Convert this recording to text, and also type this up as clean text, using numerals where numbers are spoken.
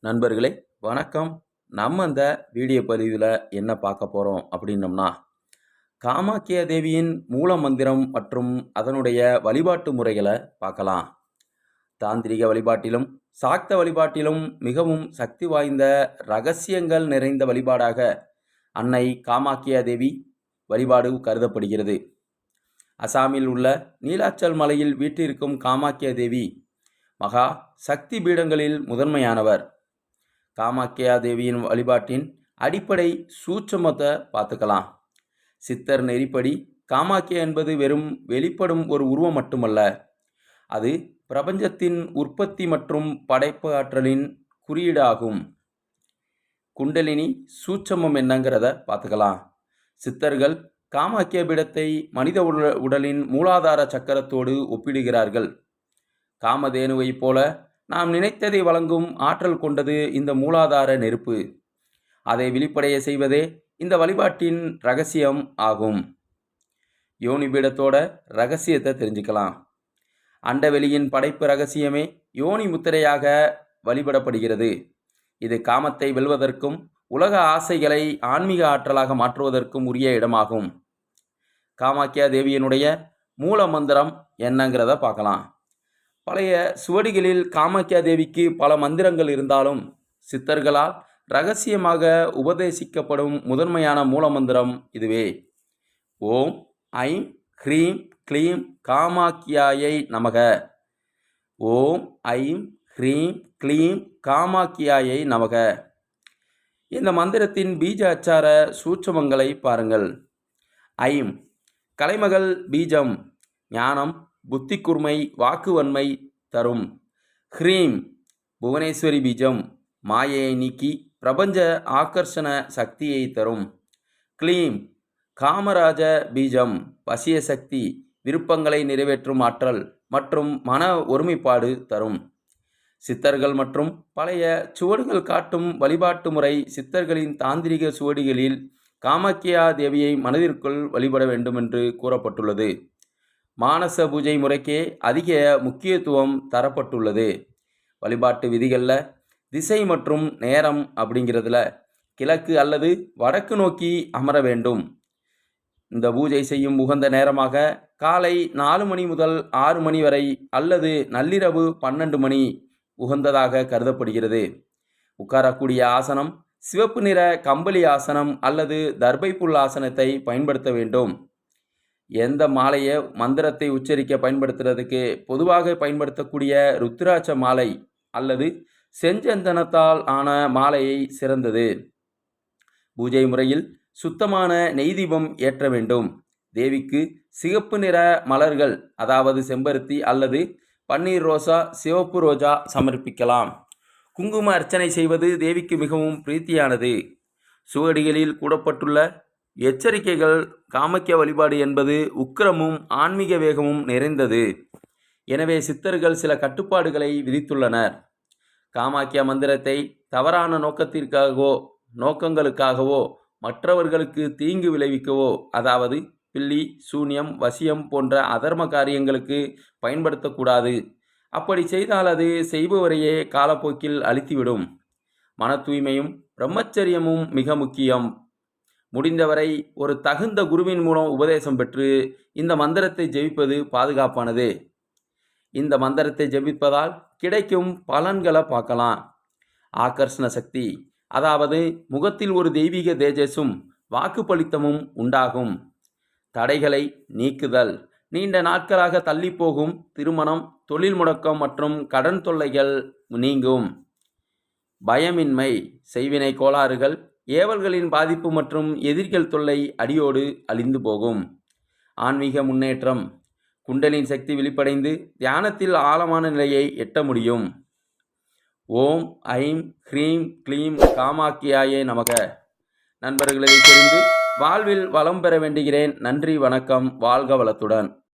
நண்பர்களே வணக்கம். நம்ம இந்த வீடியோ பதிவில் என்ன பார்க்க போகிறோம் அப்படின்னம்னா, காமாக்கியா தேவியின் மூல மந்திரம் மற்றும் அதனுடைய வழிபாட்டு முறைகளை பார்க்கலாம். தாந்திரிக வழிபாட்டிலும் சாக்த வழிபாட்டிலும் மிகவும் சக்தி வாய்ந்த ரகசியங்கள் நிறைந்த வழிபாடாக அன்னை காமாக்கியா தேவி வழிபாடு கருதப்படுகிறது. அசாமில் உள்ள நீலாச்சல் மலையில் வீற்றிருக்கும் காமாக்கியா தேவி மகா சக்தி பீடங்களில் முதன்மையானவர். காமாக்கியா தேவியின் வழிபாட்டின் அடிப்படை சூட்சமத்தை பார்த்துக்கலாம். சித்தர் நெறிப்படி காமாக்கியா என்பது வெறும் வெளிப்படும் ஒரு உருவம் மட்டுமல்ல, அது பிரபஞ்சத்தின் உற்பத்தி மற்றும் படைப்பு ஆற்றலின் குறியீடாகும். குண்டலினி சூட்சமம் என்னங்கிறத பார்த்துக்கலாம். சித்தர்கள் காமாக்கிய பீடத்தை மனித உடலின் மூலாதார சக்கரத்தோடு ஒப்பிடுகிறார்கள். காமதேனுவை போல நாம் நினைத்ததை வழங்கும் ஆற்றல் கொண்டது இந்த மூலாதார நெருப்பு. அதை வெளிப்படைய செய்வதே இந்த வழிபாட்டின் ரகசியம் ஆகும். யோனி பீடத்தோட ரகசியத்தை தெரிஞ்சுக்கலாம். அண்டவெளியின் படைப்பு ரகசியமே யோனி முத்திரையாக வழிபடப்படுகிறது. இது காமத்தை வெல்வதற்கும் உலக ஆசைகளை ஆன்மீக ஆற்றலாக மாற்றுவதற்கும் உரிய இடமாகும். காமாக்கியா தேவியினுடைய மூல மந்திரம் என்னங்கிறத பார்க்கலாம். பழைய சுவடிகளில் காமாக்கியா தேவிக்கு பல மந்திரங்கள் இருந்தாலும் சித்தர்களால் ரகசியமாக உபதேசிக்கப்படும் முதன்மையான மூல மந்திரம் இதுவே. ஓம் ஐம் ஹ்ரீம் க்ளீம் காமாக்கியாயை நமக. ஓம் ஐம் ஹ்ரீம் க்ளீம் காமாக்கியாயை நமக. இந்த மந்திரத்தின் பீஜ அச்சார சூட்சமங்களை பாருங்கள். ஐம் கலைமகள் பீஜம், ஞானம், புத்தி கூர்மை, வாக்குவன்மை தரும். ஹ்ரீம் புவனேஸ்வரி பீஜம், மாயையை நீக்கி பிரபஞ்ச ஆகர்ஷண சக்தியை தரும். க்ளீம் காமராஜ பீஜம், வசிய சக்தி, விருப்பங்களை நிறைவேற்றும் ஆற்றல் மற்றும் மன ஒருமைப்பாடு தரும். சித்தர்கள் மற்றும் பழைய சுவடுகள் காட்டும் வழிபாட்டு முறை. சித்தர்களின் தாந்திரிக சுவடிகளில் காமாக்கியா தேவியை மனதிற்குள் வழிபட வேண்டும் என்று கூறப்பட்டுள்ளது. மானச பூஜை முறைக்கே அதிக முக்கியத்துவம் தரப்பட்டுள்ளது. வழிபாட்டு விதிகளில் திசை மற்றும் நேரம் அப்படிங்கிறதுல கிழக்கு அல்லது வடக்கு நோக்கி அமர வேண்டும். இந்த பூஜை செய்யும் உகந்த நேரமாக காலை 4 மணி முதல் 6 மணி வரை அல்லது நள்ளிரவு 12 மணி உகந்ததாக கருதப்படுகிறது. உட்காரக்கூடிய ஆசனம் சிவப்பு நிற கம்பளி ஆசனம் அல்லது தர்பை புல் ஆசனத்தை பயன்படுத்த வேண்டும். எந்த மாலையை மந்திரத்தை உச்சரிக்க பயன்படுத்துறதுக்கு பொதுவாக பயன்படுத்தக்கூடிய ருத்ராட்ச மாலை அல்லது செஞ்சந்தனத்தால் ஆன மாலையை சிறந்தது. பூஜை முறையில் சுத்தமான நெய் தீபம் ஏற்ற வேண்டும். தேவிக்கு சிகப்பு நிற மலர்கள், அதாவது செம்பருத்தி அல்லது பன்னீர் ரோசா, சிவப்பு ரோஜா சமர்ப்பிக்கலாம். குங்கும அர்ச்சனை செய்வது தேவிக்கு மிகவும் பிரீத்தியானது. சுவடிகளில் கூடப்பட்டுள்ள எச்சரிக்கைகள். காமாக்கியா வழிபாடு என்பது உக்கிரமும் ஆன்மீக வேகமும் நிறைந்தது. எனவே சித்தர்கள் சில கட்டுப்பாடுகளை விதித்துள்ளனர். காமாக்கியா மந்திரத்தை தவறான நோக்கங்களுக்காகவோ மற்றவர்களுக்கு தீங்கு விளைவிக்கவோ, அதாவது பில்லி, சூன்யம், வசியம் போன்ற அதர்ம காரியங்களுக்கு பயன்படுத்தக்கூடாது. அப்படி செய்தால் அது செய்பவரையே காலப்போக்கில் அழித்துவிடும். மன தூய்மையும் பிரம்மச்சரியமும் மிக முக்கியம். முடிந்தவரை ஒரு தகுந்த குருவின் மூலம் உபதேசம் பெற்று இந்த மந்திரத்தை ஜெபிப்பது பாதுகாப்பானது. இந்த மந்திரத்தை ஜெபிப்பதால் கிடைக்கும் பலன்களை பார்க்கலாம். ஆகர்ஷண சக்தி, அதாவது முகத்தில் ஒரு தெய்வீக தேஜஸும் வாக்குப்பளித்தமும் உண்டாகும். தடைகளை நீக்குதல், நீண்ட நாட்களாக தள்ளிப்போகும் திருமணம், தொழில் முடக்கம் மற்றும் கடன் தொல்லைகள் நீங்கும். பயமின்மை, செய்வினை கோளாறுகள், ஏவல்களின் பாதிப்பு மற்றும் எதிரிகள் தொல்லை அடியோடு அழிந்து போகும். ஆன்மீக முன்னேற்றம், குண்டலின் சக்தி வெளிப்படைந்து தியானத்தில் ஆழமான நிலையை எட்ட முடியும். ஓம் ஐம் ஹ்ரீம் க்ளீம் காமாக்கியாயே நமக. நண்பர்களை தெரிந்து வாழ்வில் வளம் பெற வேண்டுகிறேன். நன்றி, வணக்கம், வாழ்க வளத்துடன்.